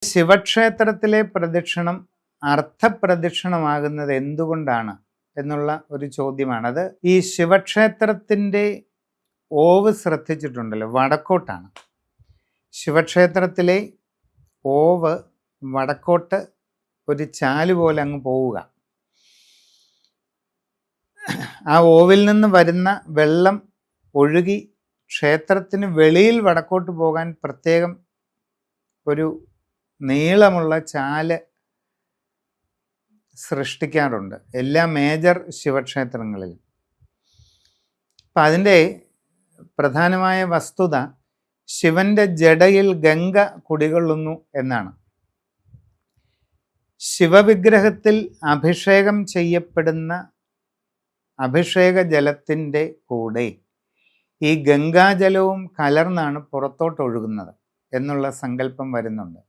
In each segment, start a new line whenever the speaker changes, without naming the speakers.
ശിവക്ഷേത്രത്തിലെ പ്രദക്ഷിണം അർത്ഥപ്രദക്ഷിണമാകുന്നത് എന്തുകൊണ്ടാണ് എന്നുള്ള ഒരു ചോദ്യമാണ്. അത് ഈ ശിവക്ഷേത്രത്തിൻ്റെ ഓവ് ശ്രദ്ധിച്ചിട്ടുണ്ടല്ലോ, വടക്കോട്ടാണ്. ശിവക്ഷേത്രത്തിലെ ഓവ് വടക്കോട്ട് ഒരു ചാല് പോലെ അങ്ങ് പോവുക. ആ ഓവിൽ നിന്ന് വരുന്ന വെള്ളം ഒഴുകി ക്ഷേത്രത്തിന് വെളിയിൽ വടക്കോട്ട് പോകാൻ പ്രത്യേകം ഒരു നീളമുള്ള ചാല് സൃഷ്ടിക്കാറുണ്ട് എല്ലാ മേജർ ശിവക്ഷേത്രങ്ങളിലും. അപ്പം അതിൻ്റെ പ്രധാനമായ വസ്തുത ശിവന്റെ ജടയിൽ ഗംഗ കുടികൊള്ളുന്നു എന്നാണ്. ശിവവിഗ്രഹത്തിൽ അഭിഷേകം ചെയ്യപ്പെടുന്ന അഭിഷേക ജലത്തിൻ്റെ കൂടെ ഈ ഗംഗാജലവും കലർന്നാണ് പുറത്തോട്ടൊഴുകുന്നത് എന്നുള്ള സങ്കല്പം വരുന്നുണ്ട്.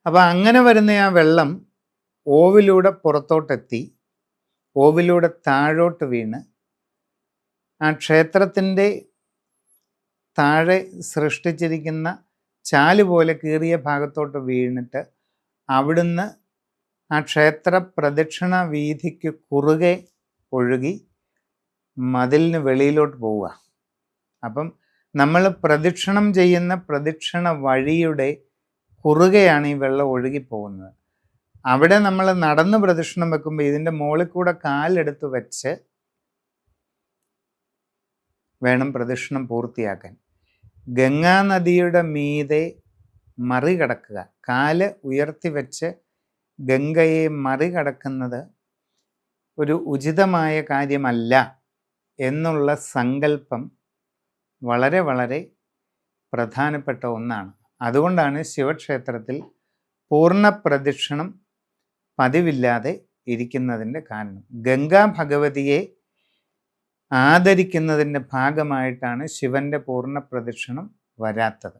അപ്പോൾ അങ്ങനെ വരുന്ന ആ വെള്ളം ഓവിലൂടെ പുറത്തോട്ടെത്തി ഓവിലൂടെ താഴോട്ട് വീണ് ആ ക്ഷേത്രത്തിൻ്റെ താഴെ സൃഷ്ടിച്ചിരിക്കുന്ന ചാല് പോലെ കീറിയ ഭാഗത്തോട്ട് വീണിട്ട് അവിടുന്ന് ആ ക്ഷേത്ര പ്രദക്ഷിണ വീഥിക്ക് കുറുകെ ഒഴുകി മതിലിന് വെളിയിലോട്ട് പോവുക. അപ്പം നമ്മൾ പ്രദക്ഷിണം ചെയ്യുന്ന പ്രദക്ഷിണ വഴിയുടെ കുറുകെയാണ് ഈ വെള്ളം ഒഴുകിപ്പോകുന്നത്. അവിടെ നമ്മൾ നടന്ന് പ്രദക്ഷിണം വെക്കുമ്പോൾ ഇതിൻ്റെ മുകളിൽ കൂടെ കാലെടുത്ത് വെച്ച് വേണം പ്രദക്ഷിണം പൂർത്തിയാക്കാൻ. ഗംഗാനദിയുടെ മീതെ മറികടക്കുക, കാല് ഉയർത്തി വെച്ച് ഗംഗയെ മറികടക്കുന്നത് ഒരു ഉചിതമായ കാര്യമല്ല എന്നുള്ള സങ്കല്പം വളരെ വളരെ പ്രധാനപ്പെട്ട ഒന്നാണ്. അതുകൊണ്ടാണ് ശിവക്ഷേത്രത്തിൽ പൂർണ്ണ പ്രദക്ഷിണം പതിവില്ലാതെ ഇരിക്കുന്നതിൻ്റെ കാരണം. ഗംഗാ ഭഗവതിയെ ആദരിക്കുന്നതിൻ്റെ ഭാഗമായിട്ടാണ് ശിവന്റെ പൂർണ്ണ പ്രദക്ഷിണം വരാത്തത്.